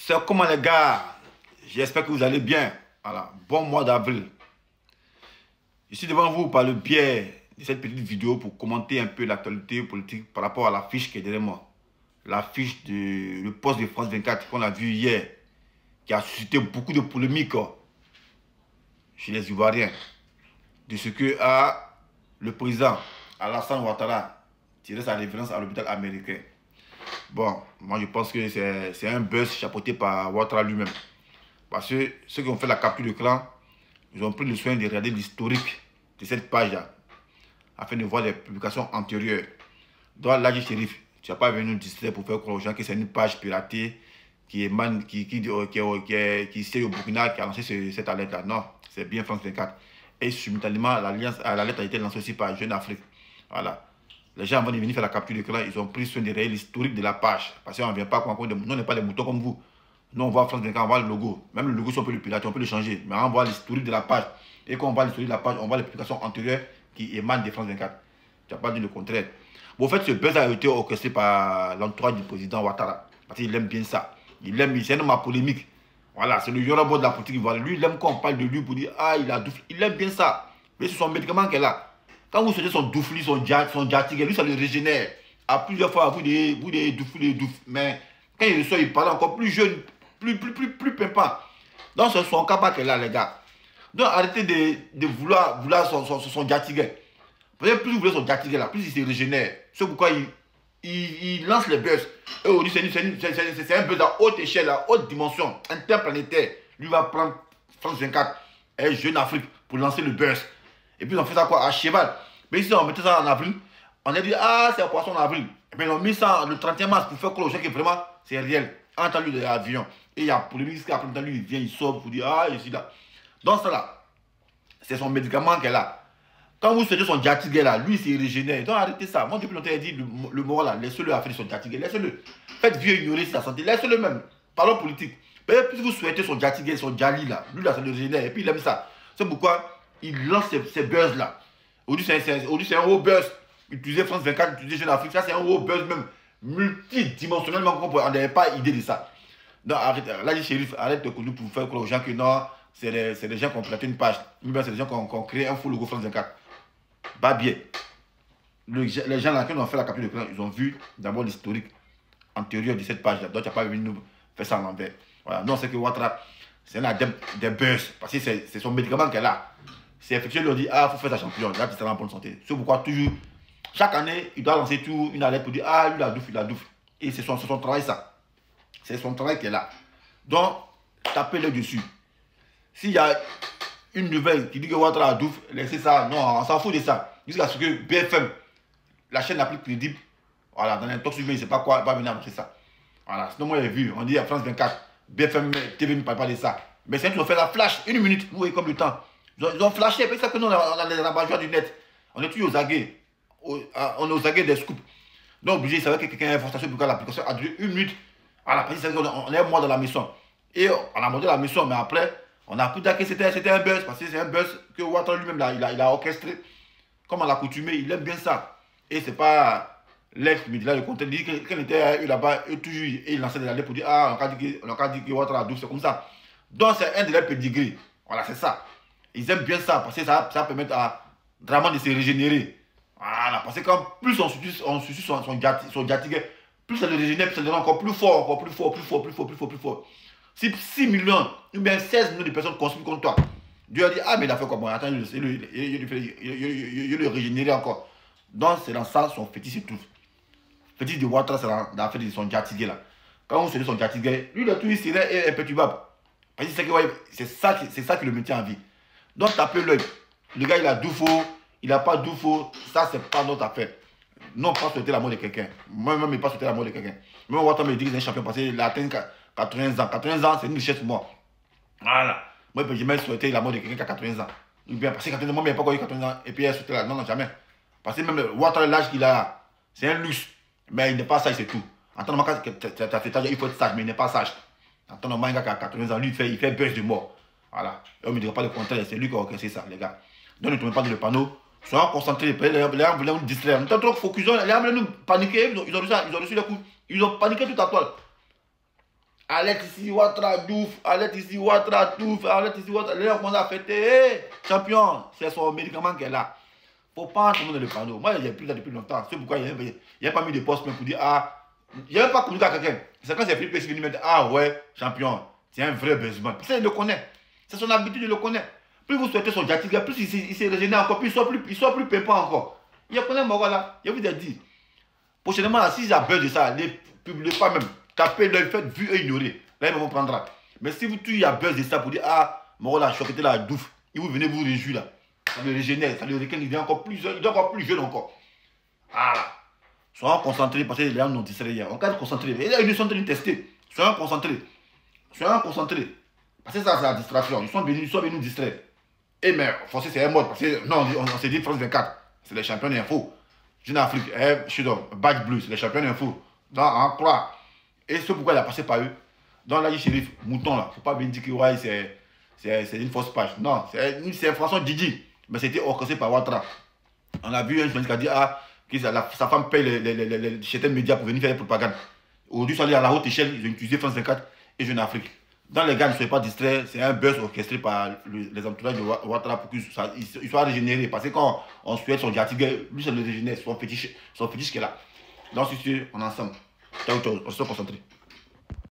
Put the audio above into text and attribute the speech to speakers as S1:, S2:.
S1: C'est comment les gars? J'espère que vous allez bien. Voilà. Bon mois d'avril. Je suis devant vous par le biais de cette petite vidéo pour commenter un peu l'actualité politique par rapport à l'affiche qui est derrière moi. L'affiche de le poste de France 24 qu'on a vu hier, qui a suscité beaucoup de polémiques chez les Ivoiriens. De ce que le président Alassane Ouattara tirait sa référence à l'hôpital américain. Bon, moi je pense que c'est un buzz chapeauté par Ouattara lui-même. Parce que ceux qui ont fait la capture d'écran, ils ont pris le soin de regarder l'historique de cette page-là, afin de voir les publications antérieures. Donc là, Chérif, tu n'as pas venu nous distraire pour faire croire aux gens que c'est une page piratée qui émane, qui siège au Burkina, qui a lancé cette alerte-là. Non, c'est bien France 24. Et simultanément, l'alerte a été lancée aussi par Jeune Afrique. Voilà. Les gens, avant de venir faire la capture d'écran, ils ont pris soin de regarder l'historique de la page. Parce qu'on ne vient pas, nous, on n'est pas des moutons comme vous. Nous, on voit France 24, on voit le logo. Même le logo, si on peut le pirater, on peut le changer. Mais on voit l'historique de la page. Et quand on voit l'historique de la page, on voit les publications antérieures qui émanent de France 24. Tu n'as pas dit le contraire. Bon, en fait, ce buzz a été orchestré par l'entourage du président Ouattara. Parce qu'il aime bien ça. C'est un homme à polémique. Voilà, c'est le Yoruba de la politique. Voilà. Lui, il aime quand on parle de lui pour dire ah, il a doufli. Il aime bien ça. Mais c'est son médicament qu'elle a. Quand vous souhaitez son doufli, son diatique, lui, ça le régénère. À plusieurs fois, vous des doufli, mais quand il ressort, il parle encore plus jeune, plus pimpant. Donc, c'est son cas qu'elle a, les gars. Donc, arrêtez de vouloir son diatique. Plus vous voulez son diatique là, plus il se régénère. C'est pourquoi il lance les buzz. Et aujourd'hui, c'est un buzz à haute échelle, à haute dimension, interplanétaire. Lui va prendre France 24 et Jeune Afrique pour lancer le buzz. Et puis on fait ça quoi? À cheval. Mais ici, on mettait ça en avril. On a dit, ah, c'est un poisson en avril. Et puis ils ont mis ça le 31 mars pour faire croire aux gens que vraiment, c'est réel. Entendu de l'avion. Et il y a polémique, après lui, il vient, il sort pour dire, ah, ici là. Donc ça là, c'est son médicament qu'elle a. Quand vous souhaitez son diatique là, lui, c'est régénère. Donc arrêtez ça. Moi, depuis longtemps, il dit, le moral là, laissez-le à faire son diatique. Laissez-le. Faites vieux ignorer sa santé. Laissez-le même. Parlons politique. Mais plus vous souhaitez son diatique, son diali là, lui là, c'est le régénère. Et puis il aime ça. C'est pourquoi il lance ces buzz là. Aujourd'hui, c'est un haut buzz. Utiliser France 24, utiliser Jeune Afrique, ça c'est un haut buzz même multidimensionnellement. On n'avait pas idée de ça. Donc arrête, là, les shérifs, arrête de conduire pour faire croire aux gens que non, c'est des gens qui ont planté une page. C'est des gens qui ont créé un faux logo France 24. Pas bien. Les gens là qui ont fait la capture d'écran, ils ont vu d'abord l'historique antérieur de cette page là. Donc tu n'as pas venu nous faire ça en l'envers. Voilà. Non, c'est que Ouattara, c'est là des buzz. Parce que c'est son médicament qu'elle a. C'est effectué, il leur dit, ah, il faut faire sa champion. Là, c'est en bonne santé. C'est pourquoi toujours, chaque année, il doit lancer toujours une alerte pour dire, ah, lui, il a douffe. Et c'est son travail, ça. C'est son travail qu'elle a. Donc, tapez-le dessus. S'il y a une nouvelle qui dit que Ouattara a douffe, laissez ça. Non, on s'en fout de ça. Jusqu'à ce que BFM, la chaîne la plus crédible, voilà, dans un talk sur lui, il ne sait pas quoi, va venir montrer ça. Voilà, sinon, moi, j'ai vu, on dit à France 24, BFM TV ne parle pas de ça. Mais c'est qu'ils ont fait la flash, une minute, vous voyez comme le temps. Ils ont flashé, c'est ça que nous, on a les rabat-joie du net. On est toujours aux aguets. On est aux aguets des scoops. Donc, obligé, il savait que quelqu'un a une information pour que l'application a duré une minute. Voilà, parce qu'on est un mois dans la maison. Et on a monté la maison, mais après, on a pu dire que c'était un buzz, parce que c'est un buzz que Ouattara lui-même, il a orchestré. Comme à l'accoutumée, il aime bien ça. Et c'est pas l'ex qui me dit là, le compteur, il dit que quand il était là-bas, toujours, il lançait des lettres pour dire, ah, on a dit que Ouattara a douce, c'est comme ça. Donc, c'est un de leurs pédigrés. Voilà, c'est ça. Ils aiment bien ça, parce que ça permet à vraiment de se régénérer. Voilà, parce que quand plus on suit son diatique, plus ça le régénère, plus ça le rend encore plus fort, encore plus fort. Si 6 millions, ou bien 16 millions de personnes consomment contre toi, Dieu a dit, ah mais il a fait quoi? Bon, attends, il le régénérer encore. Donc c'est dans ça son fétiche et tout. Fétiche de Ouattara, c'est dans l'affaire de son diatique là. Quand on se dit son diatique, lui le tout, il serait imperturbable. Parce que c'est ça qui le maintient en vie. Donc tapez l'œil. Le gars il a doufo, il n'a pas doufo, ça c'est pas notre affaire. Non, pas souhaiter la mort de quelqu'un. Moi-même, il pas souhaiter la mort de quelqu'un. Même Ouattara me dit qu'il est un champion parce qu'il a atteint 80 ans. 80 ans, c'est une richesse pour moi. Voilà. Moi, je peux jamais souhaiter la mort de quelqu'un qui a 80 ans. Ou bien parce que 80 ans, moi, il n'a pas eu 80 ans et puis il a souhaité la. Non, jamais. Parce que même Ouattara, l'âge qu'il a, c'est un luxe. Mais il n'est pas sage, c'est tout. En tant que il faut être sage, mais il n'est pas sage. En tant que gars qui a 80 ans, lui, il fait buzz de mort. Voilà. Et on ne me dira pas le contraire, c'est lui qui a orchestré ça, les gars. Donc ne tournez pas dans le panneau. Soyons concentrés. Les gens voulaient nous distraire. Nous sommes trop focus. Les gens voulaient nous paniquer. Ils ont reçu les coups. Ils ont paniqué toute la toile. Alerte ici, Ouattara, Douf, alerte ici, Ouattara, Douf, alerte ici, Ouattara. Les gens commencent à fêter. Hey, champion, c'est son médicament qui est là. Il ne faut pas entrer dans le panneau. Moi, j'ai plus ça depuis longtemps. C'est pourquoi il n'y a pas mis de poste pour dire, ah, il n'y a même pas communiqué à quelqu'un. C'est quand c'est Philippe qui me dit, ah ouais, champion, c'est un vrai besoin. Ça, il le connaît. C'est son habitude, il le connaît. Plus vous souhaitez son Jatiga, plus il s'est régénéré encore, plus il soit plus pépant encore. Il connaît mon gars là. Je vous ai dit. Prochainement, si il y a besoin de ça, ne publiez pas même. Tapez le fait, vu et ignoré. Là, il me prendra. Mais si vous il y a besoin de ça pour dire, ah, mon gars là, je suis là, douf, et vous venez vous réjouir là. Ça le régénère, ça le réclame, il est encore plus jeune, il est encore plus jeune encore. Voilà. Soyons concentrés parce que les gens nous distraient hier. On peut être concentré. Ils sont en train de tester. Soyons concentrés. Soyons concentrés. Parce que ça, c'est la distraction. Ils sont venus nous distraire. Et mais, forcément, c'est un mode. Parce que, non, on s'est dit France 24. C'est les champions d'info. Jeune Afrique, je suis dans Badge Bleu, c'est les champions d'info. Donc, en croit. Et c'est pourquoi il a passé par eux. Dans la Chérif, Mouton là. Faut pas bien dire que ouais, c'est une fausse page. Non, c'est François Didi. Mais c'était orchestré par Ouattara. On a vu un journaliste qui a dit, ah, sa femme paye certains médias pour venir faire des propagandes. Aujourd'hui, ils sont allés à la haute échelle, ils ont utilisé France 24 et Jeune Afrique. Dans les gars, ne soyez pas distraits, c'est un buzz orchestré par les entourages de Ouattara pour qu'il soit régénéré. Parce que quand on souhaite son Jatigue, lui, c'est le régénère, son fétiche qui est là. Donc, si on est ensemble. Ciao, ciao, on se concentre.